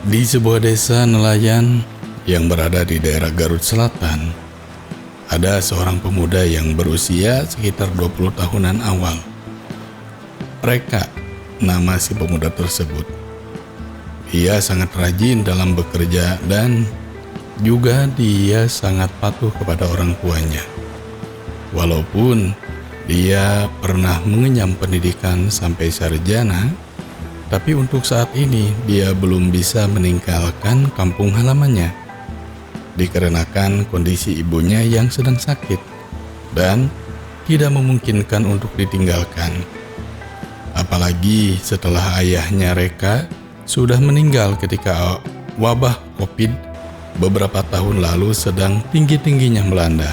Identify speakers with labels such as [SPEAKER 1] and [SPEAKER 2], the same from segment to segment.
[SPEAKER 1] Di sebuah desa nelayan yang berada di daerah Garut Selatan, ada seorang pemuda yang berusia sekitar 20 tahunan awal. Reka, nama si pemuda tersebut. Dia sangat rajin dalam bekerja dan juga dia sangat patuh kepada orang tuanya. Walaupun dia pernah mengenyam pendidikan sampai sarjana, tapi untuk saat ini dia belum bisa meninggalkan kampung halamannya dikarenakan kondisi ibunya yang sedang sakit dan tidak memungkinkan untuk ditinggalkan. Apalagi setelah ayahnya Reka sudah meninggal ketika wabah COVID beberapa tahun lalu sedang tinggi-tingginya melanda.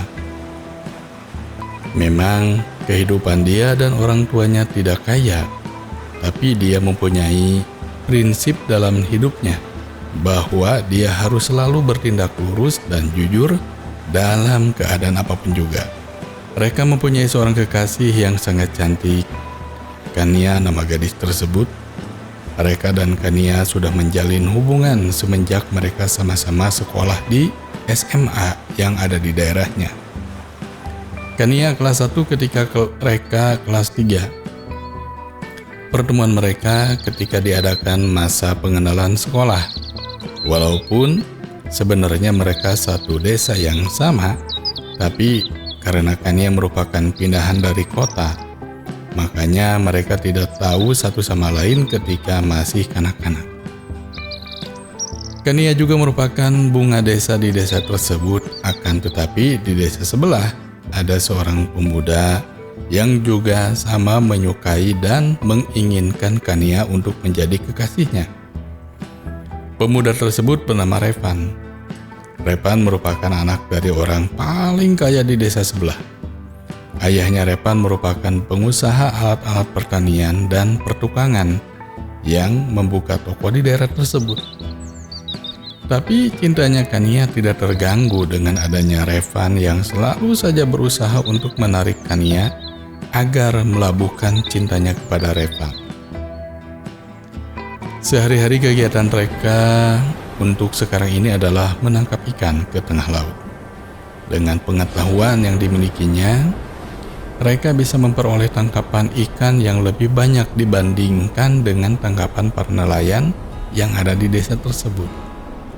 [SPEAKER 1] Memang kehidupan dia dan orang tuanya tidak kaya, tapi dia mempunyai prinsip dalam hidupnya bahwa dia harus selalu bertindak lurus dan jujur dalam keadaan apapun juga. Mereka mempunyai seorang kekasih yang sangat cantik, Kania nama gadis tersebut. Reka dan Kania sudah menjalin hubungan semenjak mereka sama-sama sekolah di SMA yang ada di daerahnya. Kania kelas 1 ketika Reka kelas 3. Pertemuan mereka ketika diadakan masa pengenalan sekolah. Walaupun sebenarnya mereka satu desa yang sama, tapi karena Kania merupakan pindahan dari kota, makanya mereka tidak tahu satu sama lain ketika masih kanak-kanak. Kania juga merupakan bunga desa di desa tersebut, akan tetapi di desa sebelah ada seorang pemuda yang juga sama menyukai dan menginginkan Kania untuk menjadi kekasihnya. Pemuda tersebut bernama Revan. Revan merupakan anak dari orang paling kaya di desa sebelah. Ayahnya Revan merupakan pengusaha alat-alat pertanian dan pertukangan yang membuka toko di daerah tersebut. Tapi cintanya Kania tidak terganggu dengan adanya Revan yang selalu saja berusaha untuk menarik Kania agar melabuhkan cintanya kepada Revan. Sehari-hari kegiatan mereka untuk sekarang ini adalah menangkap ikan ke tengah laut. Dengan pengetahuan yang dimilikinya, mereka bisa memperoleh tangkapan ikan yang lebih banyak dibandingkan dengan tangkapan para nelayan yang ada di desa tersebut.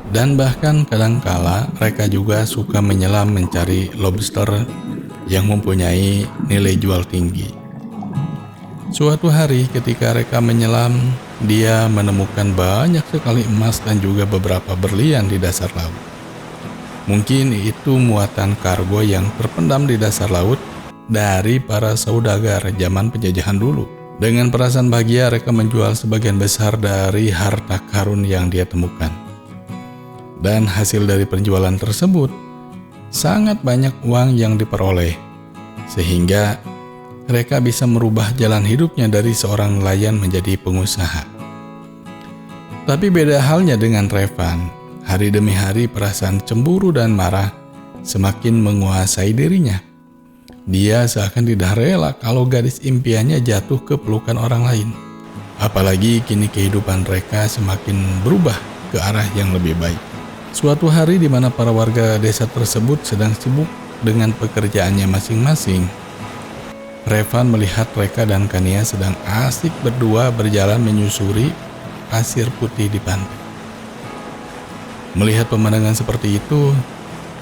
[SPEAKER 1] Dan bahkan kadangkala mereka juga suka menyelam mencari lobster yang mempunyai nilai jual tinggi. Suatu hari ketika mereka menyelam, dia menemukan banyak sekali emas dan juga beberapa berlian di dasar laut. Mungkin itu muatan kargo yang terpendam di dasar laut dari para saudagar zaman penjajahan dulu. Dengan perasaan bahagia, mereka menjual sebagian besar dari harta karun yang dia temukan. Dan hasil dari penjualan tersebut, sangat banyak uang yang diperoleh, sehingga mereka bisa merubah jalan hidupnya dari seorang nelayan menjadi pengusaha. Tapi beda halnya dengan Revan. Hari demi hari perasaan cemburu dan marah semakin menguasai dirinya. Dia seakan tidak rela kalau gadis impiannya jatuh ke pelukan orang lain. Apalagi kini kehidupan mereka semakin berubah ke arah yang lebih baik. Suatu hari di mana para warga desa tersebut sedang sibuk dengan pekerjaannya masing-masing, Revan melihat Reka dan Kania sedang asik berdua berjalan menyusuri pasir putih di pantai. Melihat pemandangan seperti itu,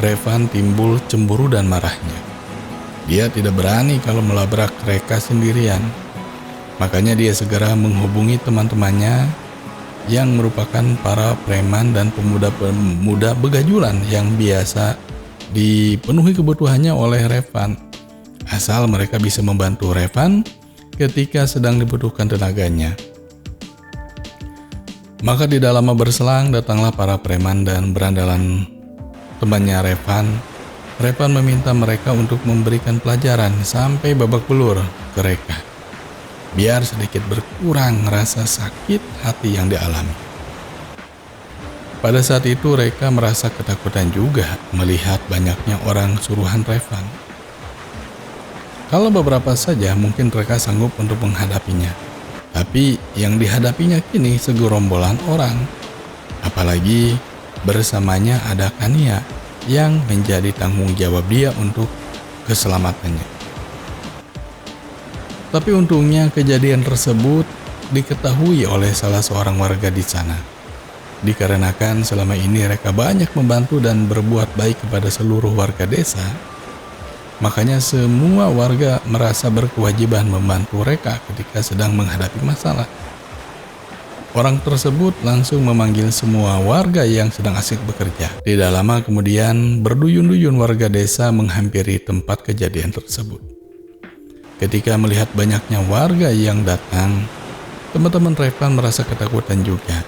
[SPEAKER 1] Revan timbul cemburu dan marahnya. Dia tidak berani kalau melabrak Reka sendirian. Makanya dia segera menghubungi teman-temannya yang merupakan para preman dan pemuda-pemuda begajulan yang biasa dipenuhi kebutuhannya oleh Revan, asal mereka bisa membantu Revan ketika sedang dibutuhkan tenaganya. Maka tidak lama berselang datanglah para preman dan berandalan temannya Revan. Revan meminta mereka untuk memberikan pelajaran sampai babak belur ke Reka, biar sedikit berkurang rasa sakit hati yang dialami. Pada saat itu Reka merasa ketakutan juga melihat banyaknya orang suruhan Revan. Kalau beberapa saja mungkin Reka sanggup untuk menghadapinya, tapi yang dihadapinya kini segerombolan orang. Apalagi bersamanya ada Kania yang menjadi tanggung jawab dia untuk keselamatannya. Tapi untungnya kejadian tersebut diketahui oleh salah seorang warga di sana. Dikarenakan selama ini mereka banyak membantu dan berbuat baik kepada seluruh warga desa, makanya semua warga merasa berkewajiban membantu mereka ketika sedang menghadapi masalah. Orang tersebut langsung memanggil semua warga yang sedang asik bekerja. Tidak lama kemudian, berduyun-duyun warga desa menghampiri tempat kejadian tersebut. Ketika melihat banyaknya warga yang datang, teman-teman Revan merasa ketakutan juga.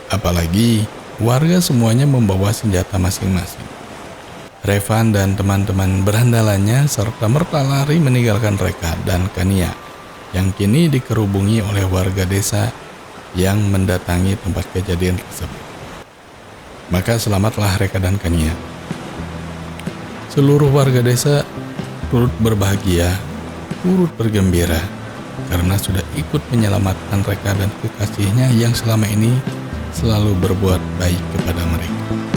[SPEAKER 1] Apalagi warga semuanya membawa senjata masing-masing. Revan dan teman-teman berandalannya serta merta lari meninggalkan mereka dan Kania yang kini dikerubungi oleh warga desa yang mendatangi tempat kejadian tersebut. Maka selamatlah Reka dan Kania. Seluruh warga desa turut berbahagia, turut bergembira karena sudah ikut menyelamatkan Reka dan kekasihnya yang selama ini selalu berbuat baik kepada mereka.